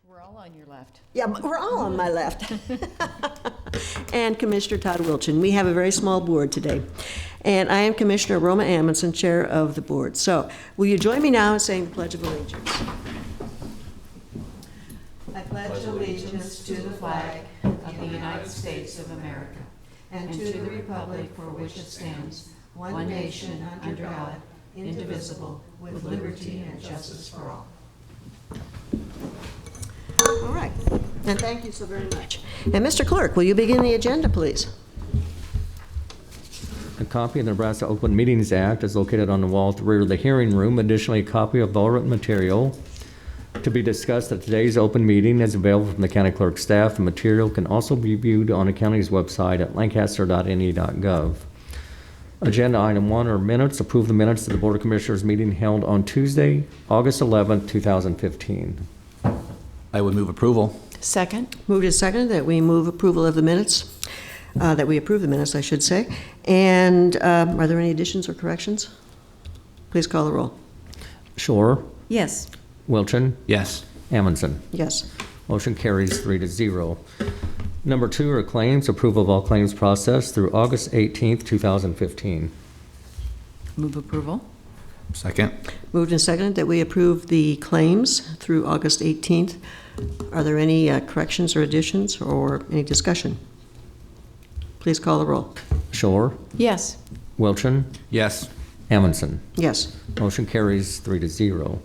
We're all on your left. Yeah, we're all on my left. And Commissioner Todd Wilchin. We have a very small board today. And I am Commissioner Roma Amundsen, Chair of the board. So will you join me now in saying the Pledge of Allegiance? I pledge allegiance to the flag Of the United States of America, and to the republic for which it stands, one nation, under God, indivisible, with liberty and justice for all. All right. And thank you so very much. And Mr. Clerk, will you begin the agenda, please? A copy of the Nebraska Open Meetings Act is located on the wall at the rear of the hearing room. Additionally, a copy of all written material to be discussed at today's open meeting is available from the county clerk staff. The material can also be viewed on the county's website at lancaster.ne.gov. Agenda item 1 are minutes. Approve the minutes of the Board of Commissioners meeting held on Tuesday, August 11th, 2015. I would move approval. Second? Moved and seconded that we move approval of the minutes, that we approve the minutes, I should say. And are there any additions or corrections? Please call the roll. Shore, Yes. Wilchin, Yes. Amundsen. Yes. Motion carries 3-0. Number 2 are claims. Approval of all claims processed through August 18th, 2015. Move approval? Second. Moved and seconded that we approve the claims through August 18th. Are there any corrections or additions or any discussion? Please call the roll. Shore, Yes. Wilchin, Yes. Amundsen. Yes. Motion carries 3-0.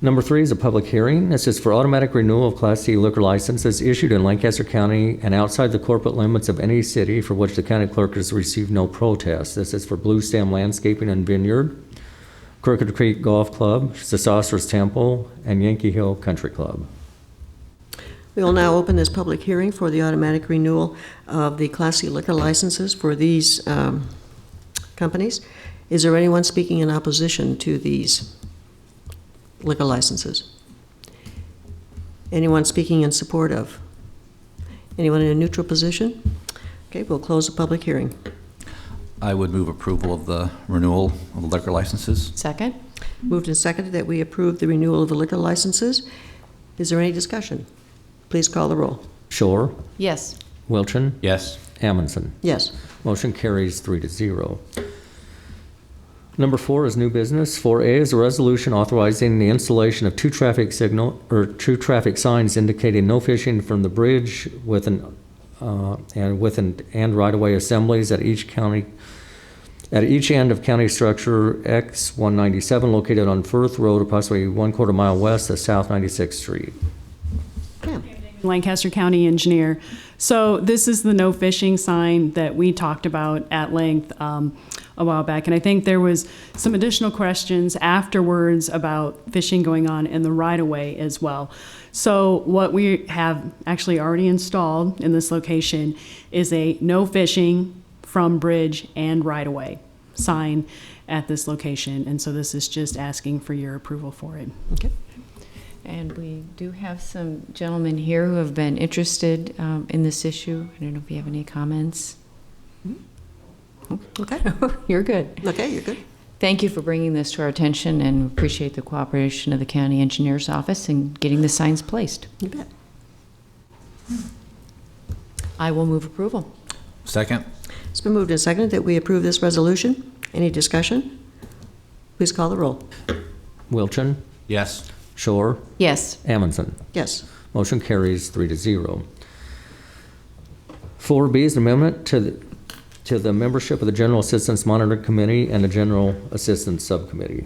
Number 3 is a public hearing. This is for automatic renewal of Class C liquor licenses issued in Lancaster County and outside the corporate limits of any city for which the county clerk has received no protest. This is for Blue Stem Landscaping and Vineyard, Crooked Creek Golf Club, Sesostris Temple, and Yankee Hill Country Club. We will now open this public hearing for the automatic renewal of the Class C liquor licenses for these companies. Is there anyone speaking in opposition to these liquor licenses? Anyone speaking in support of? Anyone in a neutral position? Okay, we'll close the public hearing. I would move approval of the renewal of the liquor licenses. Second? Moved and seconded that we approve the renewal of the liquor licenses. Is there any discussion? Please call the roll. Shore, Yes. Wilchin, Yes. Amundsen. Yes. Motion carries 3-0. Number 4 is new business. 4A is a resolution authorizing the installation of two traffic signs indicating no fishing from the bridge and right-of-way assemblies at each end of county structure X197 located on Firth Road, approximately 1/4 mile west of South 96th Street. Yeah. Lancaster County Engineer. So this is the no fishing sign that we talked about at length a while back. And I think there was some additional questions afterwards about fishing going on in the right-of-way as well. So what we have actually already installed in this location is a no fishing from bridge and right-of-way sign at this location. And so this is just asking for your approval for it. Okay. And we do have some gentlemen here who have been interested in this issue. I don't know if you have any comments. Okay. You're good. Okay, you're good. Thank you for bringing this to our attention and appreciate the cooperation of the county engineer's office in getting the signs placed. You bet. I will move approval. Second. It's been moved and seconded that we approve this resolution. Any discussion? Please call the roll. Wilchin, Yes. Shore, Yes. Amundsen. Yes. Motion carries 3-0. 4B is an amendment to the membership of the General Assistance Monitoring Committee and the General Assistance Subcommittee.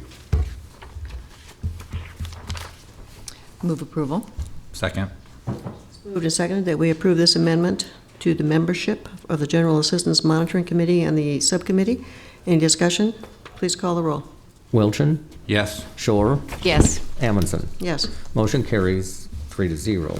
Move approval. Second. It's moved and seconded that we approve this amendment to the membership of the General Assistance Monitoring Committee and the Subcommittee. Any discussion? Please call the roll. Wilchin, Yes. Shore, Yes. Amundsen. Yes. Motion carries 3-0.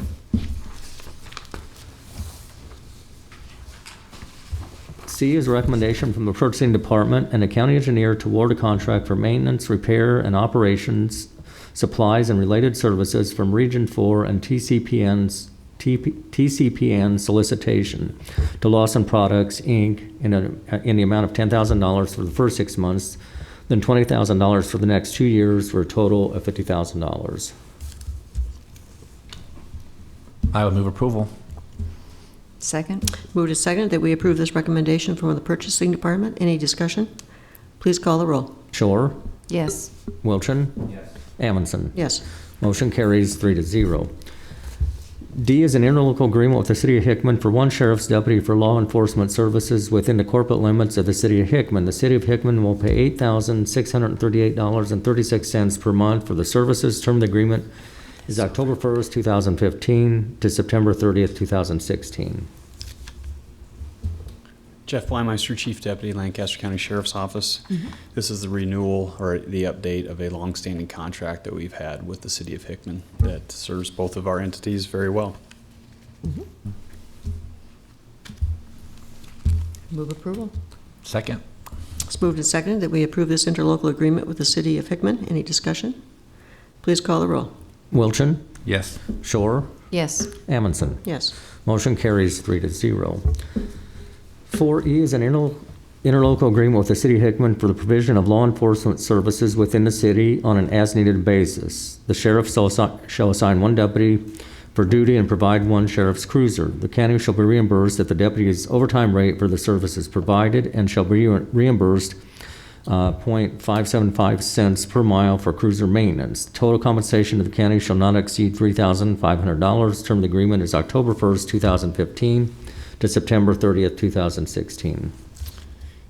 C is a recommendation from the purchasing department and the county engineer to award a contract for maintenance, repair, and operations, supplies, and related services from Region 4 and TCPN solicitation to Lawson Products, Inc. in the amount of $10,000 for the first 6 months, then $20,000 for the next 2 years, for a total of $50,000. I would move approval. Second? Moved and seconded that we approve this recommendation from the purchasing department. Any discussion? Please call the roll. Shore, Yes. Wilchin. Yes. Amundson. Yes. Motion carries 3-0. D is an interlocal agreement with the City of Hickman for one sheriff's deputy for law enforcement services within the corporate limits of the City of Hickman. The City of Hickman will pay $8,638.36 per month for the services. Term of the agreement is October 1st, 2015 to September 30th, 2016. Jeff Blymeister, Chief Deputy, Lancaster County Sheriff's Office. This is the renewal or the update of a longstanding contract that we've had with the City of Hickman that serves both of our entities very well. Move approval. Second. It's moved and seconded that we approve this interlocal agreement with the City of Hickman. Any discussion? Please call the roll. Wilchin, Yes. Shore, Yes. Amundson. Yes. Motion carries 3-0. 4E is an interlocal agreement with the City of Hickman for the provision of law enforcement services within the city on an as-needed basis. The sheriff shall assign one deputy for duty and provide one sheriff's cruiser. The county shall be reimbursed at the deputy's overtime rate for the services provided and shall be reimbursed .575 cents per mile for cruiser maintenance. Total compensation to the county shall not exceed $3,500. Term of the agreement is October 1st, 2015 to September 30th, 2016.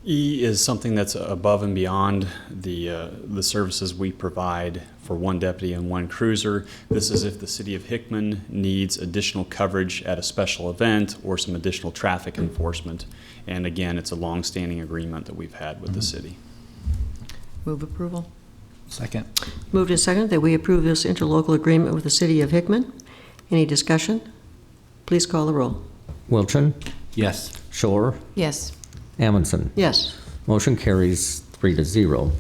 E is something that's above and beyond the services we provide for one deputy and one cruiser. This is if the City of Hickman needs additional coverage at a special event or some additional traffic enforcement. And again, it's a long-standing agreement that we've had with the city. Move approval? Second. Moved and seconded that we approve this interlocal agreement with the City of Hickman. Any discussion? Please call the roll. Wilchin, Yes. Shore, Yes. Amundson. Yes. Motion carries 3-0.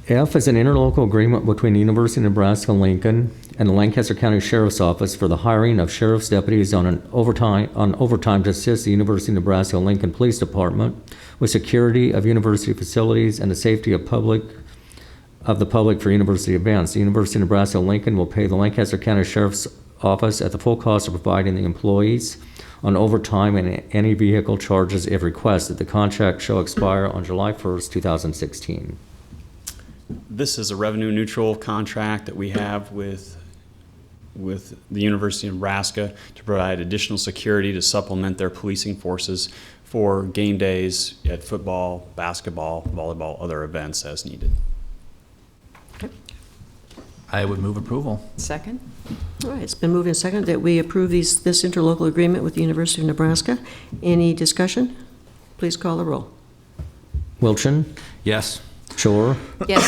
F is an interlocal agreement between the University of Nebraska-Lincoln and the Lancaster County Sheriff's Office for the hiring of sheriff's deputies on overtime to assist the University of Nebraska-Lincoln Police Department with security of university facilities and the safety of the public for university events. The University of Nebraska-Lincoln will pay the Lancaster County Sheriff's Office at the full cost of providing the employees on overtime and any vehicle charges if requested. The contract shall expire on July 1st, 2016. This is a revenue-neutral contract that we have with the University of Nebraska to provide additional security to supplement their policing forces for game days at football, basketball, volleyball, other events as needed. I would move approval. Second? All right, it's been moved and seconded that we approve this interlocal agreement with the University of Nebraska. Any discussion? Please call the roll. Wilchin, Yes. Shore, Yes.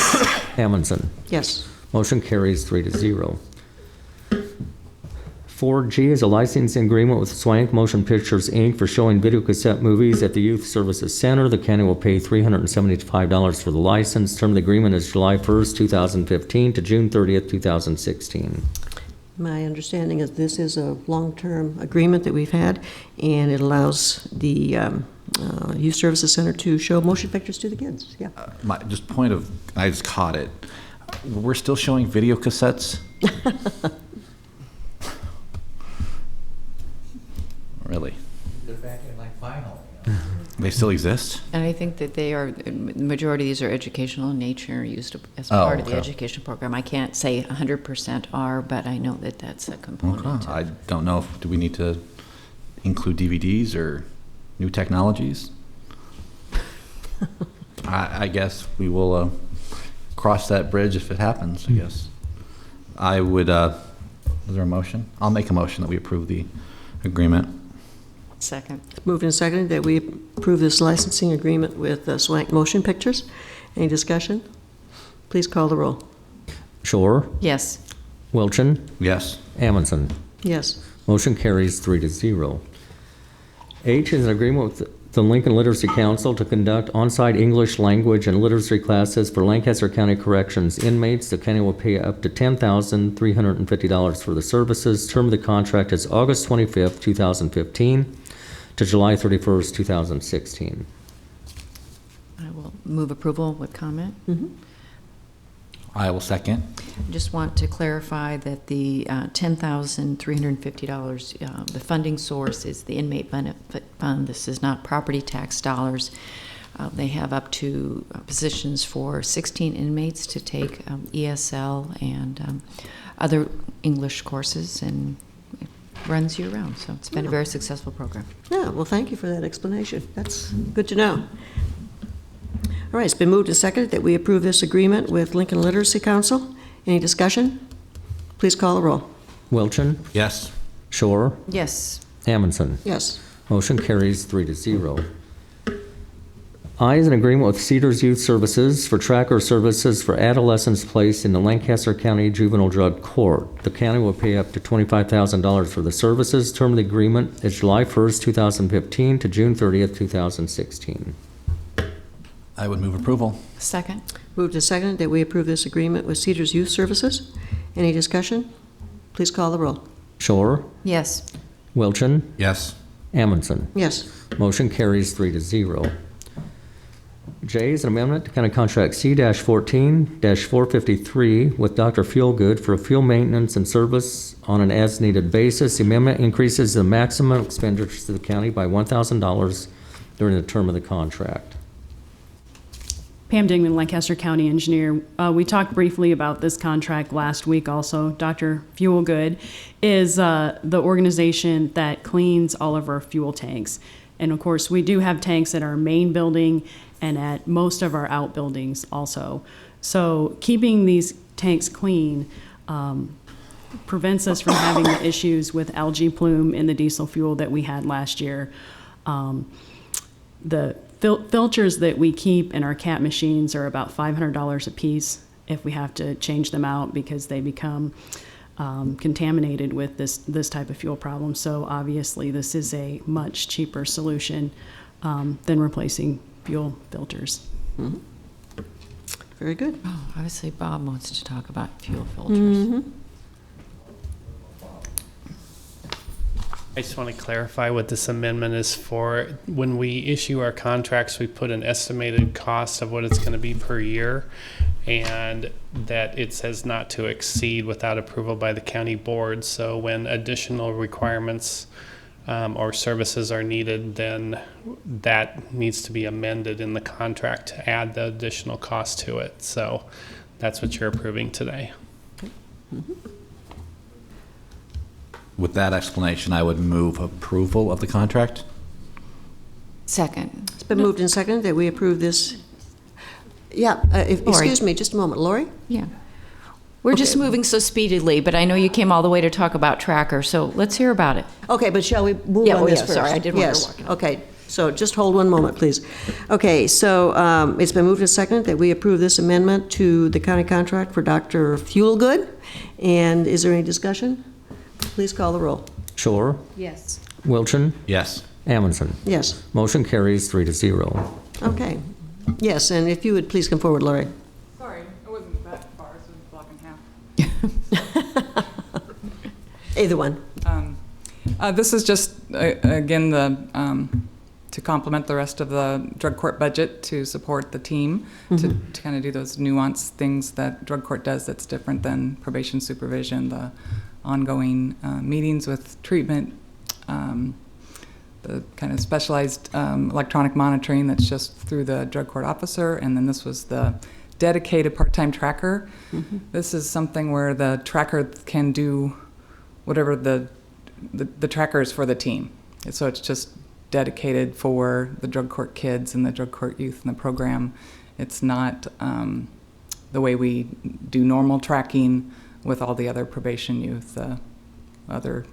Amundson. Yes. Motion carries 3-0. 4G is a licensing agreement with Swank Motion Pictures, Inc. for showing videocassette movies at the Youth Services Center. The county will pay $375 for the license. Term of the agreement is July 1st, 2015 to June 30th, 2016. My understanding is this is a long-term agreement that we've had, and it allows the Youth Services Center to show motion pictures to the kids. Yeah. I just caught it. We're still showing video cassettes? Really? They're back in like vinyl. They still exist? And I think that the majority of these are educational in nature, used as Oh, part of the okay. education program. I can't say 100% are, but I know that that's a component. Okay. I don't know do we need to include DVDs or new technologies? I guess we will cross that bridge if it happens, I guess. I would, is there a motion? I'll make a motion that we approve the agreement. Second. It's moved and seconded that we approve this licensing agreement with Swank Motion Pictures. Any discussion? Please call the roll. Shore, Yes. Wilchin, Yes. Amundson. Yes. Motion carries 3-0. H is an agreement with the Lincoln Literacy Council to conduct on-site English language and literacy classes for Lancaster County Corrections inmates. The county will pay up to $10,350 for the services. Term of the contract is August 25th, 2015 to July 31st, 2016. I will move approval with comment. Mm-hmm. I will second. Just want to clarify that the $10,350, the funding source is the inmate benefit fund. This is not property tax dollars. They have up to positions for 16 inmates to take ESL and other English courses, and it runs year round. So it's been a very successful program. Yeah, well, thank you for that explanation. That's good to know. All right, it's been moved and seconded that we approve this agreement with Lincoln Literacy Council. Any discussion? Please call the roll. Wilchin, Yes. Shore, Yes. Amundson. Yes. Motion carries 3-0. I is an agreement with Cedars Youth Services for tracker services for adolescents placed in the Lancaster County Juvenile Drug Court. The county will pay up to $25,000 for the services. Term of the agreement is July 1st, 2015 to June 30th, 2016. I would move approval. Second. Moved and seconded that we approve this agreement with Cedars Youth Services. Any discussion? Please call the roll. Shore, Yes. Wilchin, Yes. Amundson. Yes. Motion carries 3-0. J is an amendment to County Contract C-14-453 with Dr. Feelgood for fuel maintenance and service on an as-needed basis. The amendment increases the maximum expenditures to the county by $1,000 during the term of the contract. Pam Dingman, Lancaster County Engineer. We talked briefly about this contract last week also. Dr. Fuelgood is the organization that cleans all of our fuel tanks. And of course, we do have tanks at our main building and at most of our outbuildings also. So keeping these tanks clean prevents us from having the issues with algae plume in the diesel fuel that we had last year. The filters that we keep in our CAT machines are about $500 a piece if we have to change them out because they become contaminated with this type of fuel problem. So obviously this is a much cheaper solution than replacing fuel filters. Mm-hmm. Very good. Oh, obviously Bob wants to talk about fuel filters. Mm-hmm. I just want to clarify what this amendment is for. When we issue our contracts, we put an estimated cost of what it's going to be per year, and that it says not to exceed without approval by the county board. So when additional requirements or services are needed, then that needs to be amended in the contract to add the additional cost to it. So that's what you're approving today. Mm-hmm. With that explanation, I would move approval of the contract. Second. It's been moved and seconded that we approve this. Yeah, excuse me, just a moment. Lori? Yeah. We're just moving so speedily, but I know you came all the way to talk about Tracker, so let's hear about it. Okay, but shall we move on this first? Sorry, I didn't want to Yes, walk in. okay. So just hold one moment, please. Okay, so it's been moved and seconded that we approve this amendment to the county contract for Dr. Fuelgood. And is there any discussion? Please call the roll. Shore, Yes. Wilchin, Yes. Amundson. Yes. Motion carries 3-0. Okay. Yes, and if you would please come forward, Lori. Sorry, it wasn't that far, so it's block in half. Either one. This is just, again, to complement the rest of the drug court budget to support the team, to kind of do those nuanced things that drug court does that's different than probation supervision, the ongoing meetings with treatment, the kind of specialized electronic monitoring that's just through the drug court officer, and then this was the dedicated part-time tracker. This is something where the tracker can do whatever the tracker is for the team. So it's just dedicated for the drug court kids and the drug court youth in the program. It's not the way we do normal tracking with all the other probation youth, other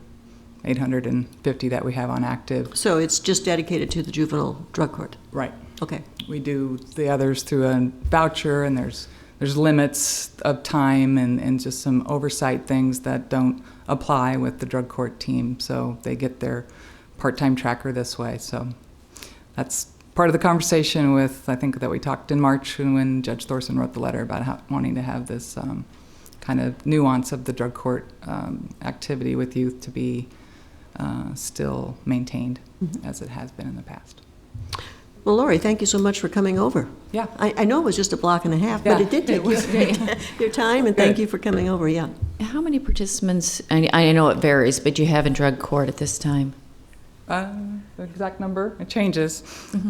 850 that we have on active. So it's just dedicated to the juvenile drug court? Right. Okay. We do the others through a voucher, and there's limits of time and just some oversight things that don't apply with the drug court team. So they get their part-time tracker this way. So that's part of the conversation with, I think that we talked in March when Judge Thorson wrote the letter about wanting to have this kind of nuance of the drug court activity with youth to be still maintained as it has been in the past. Well, Lori, thank you so much for coming over. Yeah. I know it was just a block and a half, but Yeah, it did take it was. your time, and thank you for coming over, yeah. How many participants, I know it varies, but you have in drug court at this time? The exact number, it changes.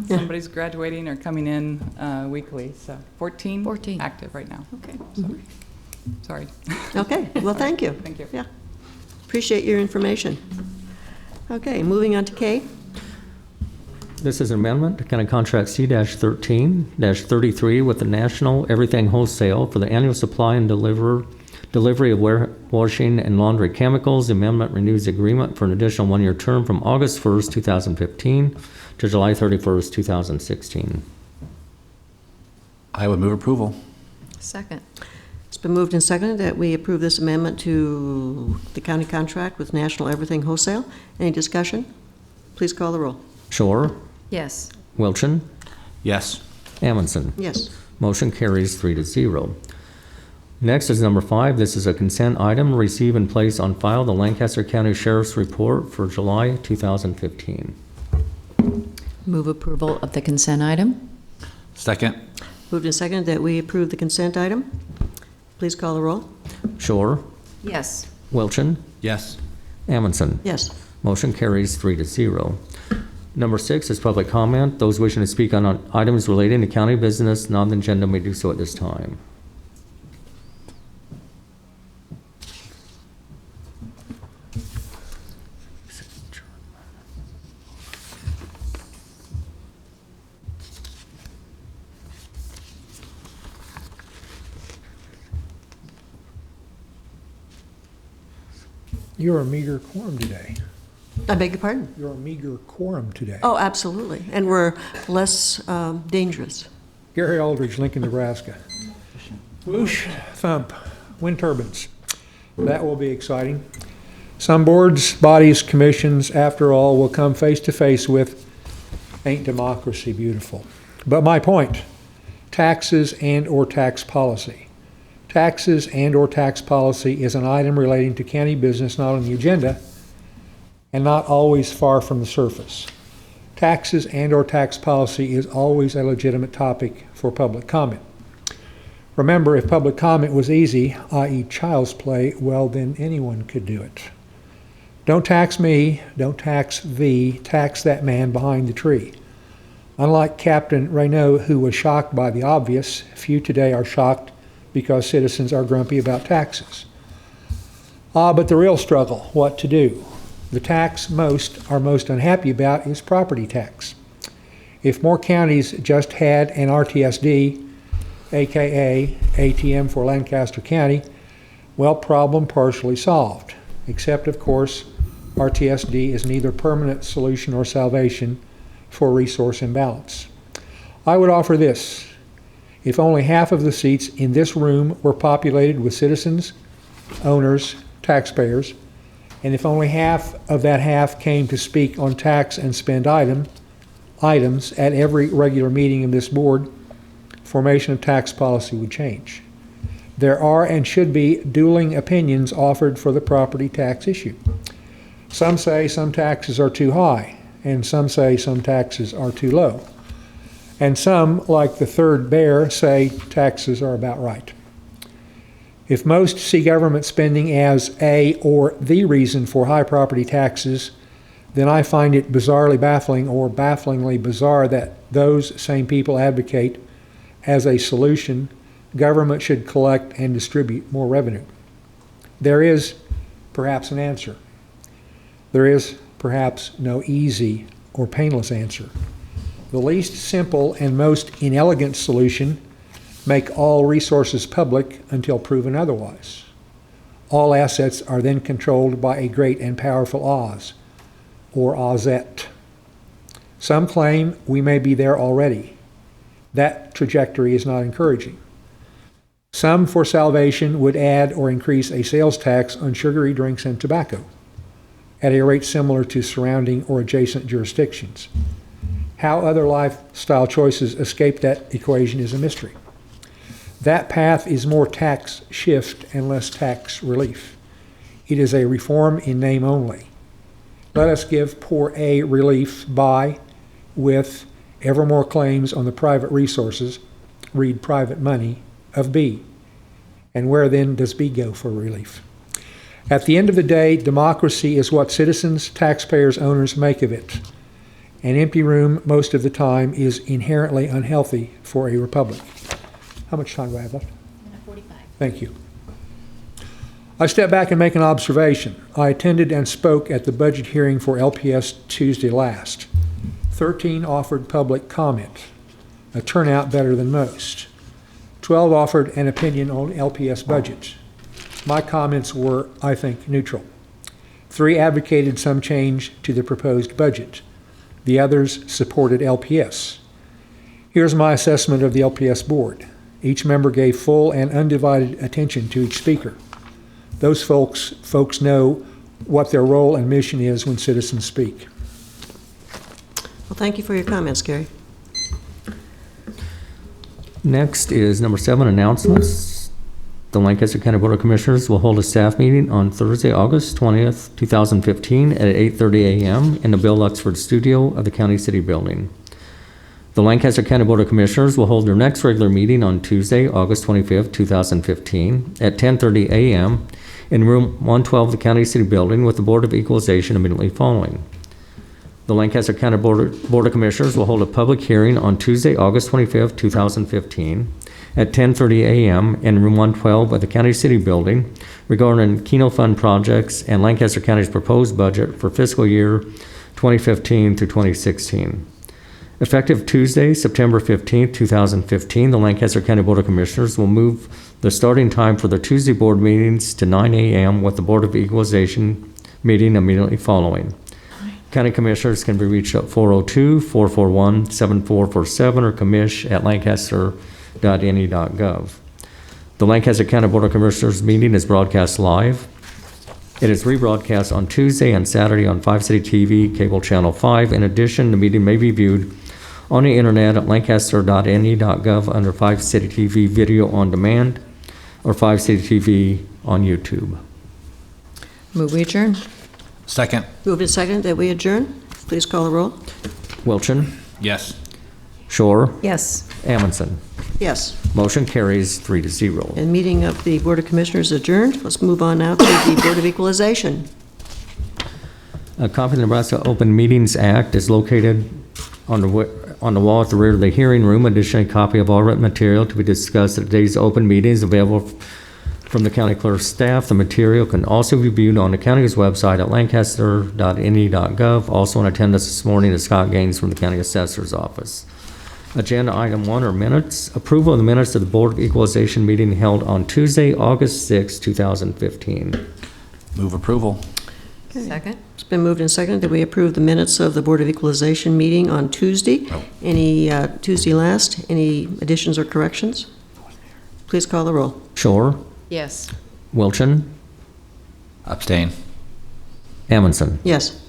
Somebody's graduating or coming in weekly, so 14? 14. Active right now. Okay. Sorry. Okay, well, thank you. Thank you. Yeah, appreciate your information. Okay, moving on to K. This is an amendment to County Contract C-13-33 with the National Everything Wholesale for the annual supply and delivery of washing and laundry chemicals. The amendment renews the agreement for an additional one-year term from August 1st, 2015 to July 31st, 2016. I would move approval. Second. It's been moved and seconded that we approve this amendment to the county contract with National Everything Wholesale. Any discussion? Please call the roll. Shore, Yes. Wilchin, Yes. Amundson. Yes. Motion carries 3-0. Next is number 5. This is a consent item. Receive and place on file the Lancaster County Sheriff's Report for July 2015. Move approval of the consent item? Second. Moved and seconded that we approve the consent item. Please call the roll. Shore, Yes. Wilchin, Yes. Amundson. Yes. Motion carries 3-0. Number 6 is public comment. Those wishing to speak on items relating to county business, not on the agenda, may do so at this time. You're a meager quorum today. I beg your pardon? You're a meager quorum today. Oh, absolutely. And we're less dangerous. Gary Aldridge, Lincoln, Nebraska. Whoosh, thump, wind turbines. That will be exciting. Some boards, bodies, commissions, after all, will come face to face with ain't democracy beautiful. But my point, taxes and or tax policy. Taxes and or tax policy is an item relating to county business not on the agenda and not always far from the surface. Taxes and or tax policy is always a legitimate topic for public comment. Remember, if public comment was easy, i.e. child's play, well, then anyone could do it. Don't tax me, don't tax thee, tax that man behind the tree. Unlike Captain Reynaud, who was shocked by the obvious, few today are shocked because citizens are grumpy about taxes. But the real struggle, what to do? The tax most are most unhappy about is property tax. If more counties just had an RTSD, aka ATM for Lancaster County, well, problem partially solved. Except, of course, RTSD is neither permanent solution or salvation for resource imbalance. I would offer this. If only half of the seats in this room were populated with citizens, owners, taxpayers, and if only half of that half came to speak on tax and spend items at every regular meeting of this board, formation of tax policy would change. There are and should be dueling opinions offered for the property tax issue. Some say some taxes are too high, and some say some taxes are too low. And some, like the third bear, say taxes are about right. If most see government spending as a or the reason for high property taxes, then I find it bizarrely baffling or bafflingly bizarre that those same people advocate as a solution government should collect and distribute more revenue. There is perhaps an answer. There is perhaps no easy or painless answer. The least simple and most inelegant solution: make all resources public until proven otherwise. All assets are then controlled by a great and powerful Oz, or Ozette. Some claim we may be there already. That trajectory is not encouraging. Some, for salvation, would add or increase a sales tax on sugary drinks and tobacco at a rate similar to surrounding or adjacent jurisdictions. How other lifestyle choices escape that equation is a mystery. That path is more tax shift and less tax relief. It is a reform in name only. Let us give poor A relief by, with, ever more claims on the private resources, read private money, of B. And where then does B go for relief? At the end of the day, democracy is what citizens, taxpayers, owners make of it. An empty room most of the time is inherently unhealthy for a republic. How much time do I have left? 45. Thank you. I step back and make an observation. I attended and spoke at the budget hearing for LPS Tuesday last. 13 offered public comment, a turnout better than most. 12 offered an opinion on LPS budget. My comments were, I think, neutral. 3 advocated some change to the proposed budget. The others supported LPS. Here's my assessment of the LPS board. Each member gave full and undivided attention to each speaker. Those folks know what their role and mission is when citizens speak. Well, thank you for your comments, Gary. Next is number 7, announcements. The Lancaster County Board of Commissioners will hold a staff meeting on Thursday, August 20th, 2015 at 8:30 a.m. in the Bill Luxford Studio of the County City Building. The Lancaster County Board of Commissioners will hold their next regular meeting on Tuesday, August 25th, 2015 at 10:30 a.m. in room 112 of the County City Building with the Board of Equalization immediately following. The Lancaster County Board of Commissioners will hold a public hearing on Tuesday, August 25th, 2015 at 10:30 a.m. in room 112 of the County City Building regarding Keno Fund projects and Lancaster County's proposed budget for fiscal year 2015 through 2016. Effective Tuesday, September 15th, 2015, the Lancaster County Board of Commissioners will move the starting time for their Tuesday board meetings to 9 a.m. with the Board of Equalization meeting immediately following. County Commissioners can be reached at 402-441-7447 or commish@lancaster.ne.gov. The Lancaster County Board of Commissioners meeting is broadcast live. It is rebroadcast on Tuesday and Saturday on 5 City TV, Cable Channel 5. In addition, the meeting may be viewed on the internet at lancaster.ne.gov under 5 City TV Video on Demand or 5 City TV on YouTube. Move we adjourn. Second. Moved and seconded that we adjourn. Please call the roll. Wilchin, Yes. Shore, Yes. Amundson. Yes. Motion carries 3-0. And meeting of the Board of Commissioners adjourned. Let's move on now to the Board of Equalization. A copy of the Nebraska Open Meetings Act is located on the wall at the rear of the hearing room. Additionally, a copy of all written material to be discussed at today's open meeting is available from the county clerk's staff. The material can also be viewed on the county's website at lancaster.ne.gov. Also in attendance this morning is Scott Gaines from the county assessor's office. Agenda item 1 are minutes. Approval of the minutes of the Board of Equalization meeting held on Tuesday, August 6, 2015. Move approval. Second. It's been moved and seconded that we approve the minutes of the Board of Equalization meeting on Tuesday. Any Tuesday last? Any additions or corrections? Please call the roll. Shore, Yes. Wilchin, Abstain. Amundson. Yes.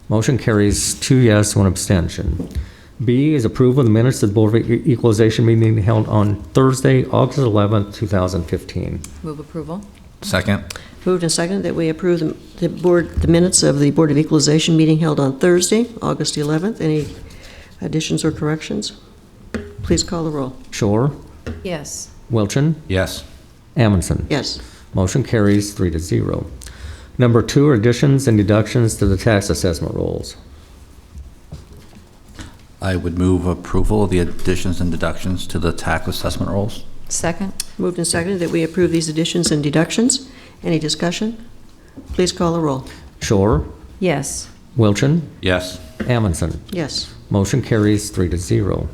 Motion carries 2 yes, 1 abstention. B is approval of the minutes of the Board of Equalization meeting held on Thursday, August 11, 2015. Move approval. Second. Moved and seconded that we approve the minutes of the Board of Equalization meeting held on Thursday, August 11th. Any additions or corrections? Please call the roll. Shore, Yes. Wilchin, Yes. Amundson. Yes. Motion carries 3-0. Number 2 are additions and deductions to the tax assessment rolls. I would move approval of the additions and deductions to the tax assessment rolls. Second. Moved and seconded that we approve these additions and deductions. Any discussion? Please call the roll. Shore, Yes. Wilchin, Yes. Amundson. Yes. Motion carries 3-0.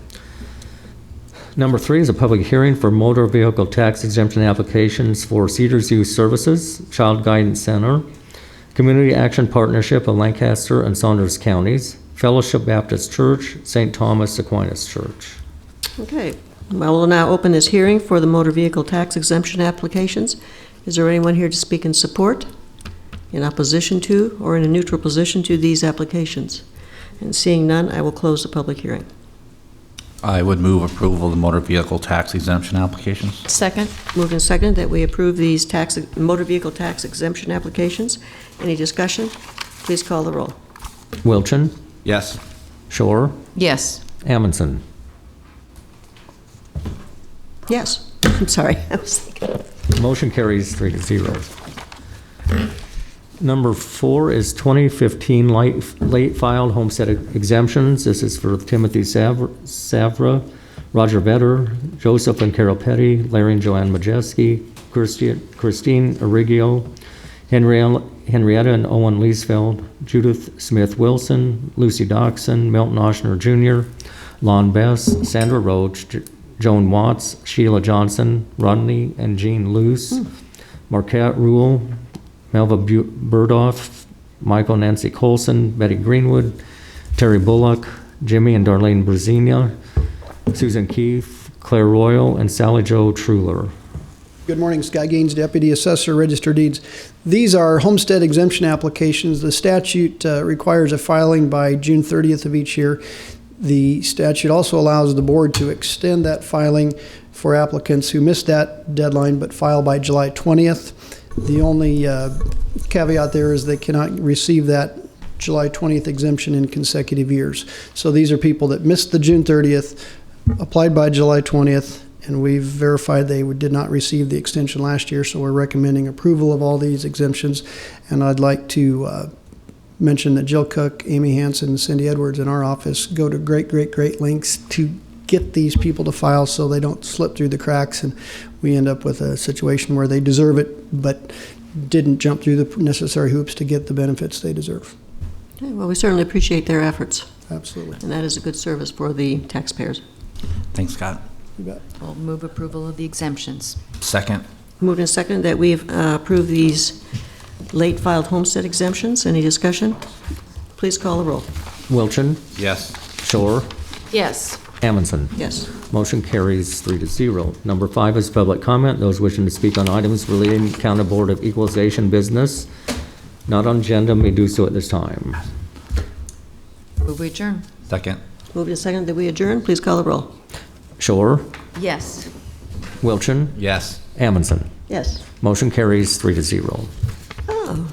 Number 3 is a public hearing for motor vehicle tax exemption applications for Cedars Youth Services, Child Guidance Center, Community Action Partnership of Lancaster and Saunders Counties, Fellowship Baptist Church, St. Thomas Aquinas Church. Okay. Well, we'll now open this hearing for the motor vehicle tax exemption applications. Is there anyone here to speak in support, in opposition to, or in a neutral position to these applications? And seeing none, I will close the public hearing. I would move approval of the motor vehicle tax exemption applications. Second. Moved and seconded that we approve these motor vehicle tax exemption applications. Any discussion? Please call the roll. Wilchin, Yes. Shore, Yes. Amundson. Yes. I'm sorry. I was thinking. Motion carries 3-0. Number 4 is 2015 late filed homestead exemptions. This is for Timothy Savra, Roger Vetter, Joseph and Carol Petty, Larry and Joanne Majeski, Christine Arrigio, Henrietta and Owen Leesfeld, Judith Smith Wilson, Lucy Doxson, Milton Oshner Jr., Lon Bess, Sandra Roach, Joan Watts, Sheila Johnson, Rodney and Jean Luce, Marquette Rule, Melva Burdoff, Michael Nancy Colson, Betty Greenwood, Terry Bullock, Jimmy and Darlene Brazina, Susan Keefe, Claire Royal, and Sally Jo Truler. Good morning, Scott Gaines, Deputy Assessor, Register Deeds. These are homestead exemption applications. The statute requires a filing by June 30th of each year. The statute also allows the board to extend that filing for applicants who missed that deadline but file by July 20th. The only caveat there is they cannot receive that July 20th exemption in consecutive years. So these are people that missed the June 30th, applied by July 20th, and we've verified they did not receive the extension last year, so we're recommending approval of all these exemptions. And I'd like to mention that Jill Cook, Amy Hansen, and Cindy Edwards in our office go to great lengths to get these people to file so they don't slip through the cracks and we end up with a situation where they deserve it but didn't jump through the necessary hoops to get the benefits they deserve. Okay, well, we certainly appreciate their efforts, Absolutely. and that is a good service for the taxpayers. Thanks, Scott. You bet. We'll move approval of the exemptions. Second. Moved and seconded that we approve these late filed homestead exemptions. Any discussion? Please call the roll. Wilchin, Yes. Shore, Yes. Amundson. Yes. Motion carries 3-0. Number 5 is public comment. Those wishing to speak on items relating to County Board of Equalization business not on agenda may do so at this time. Move we adjourn. Second. Moved and seconded that we adjourn. Please call the roll. Shore, Yes. Wilchin, Yes. Amundson. Yes. Motion carries 3-0. Oh,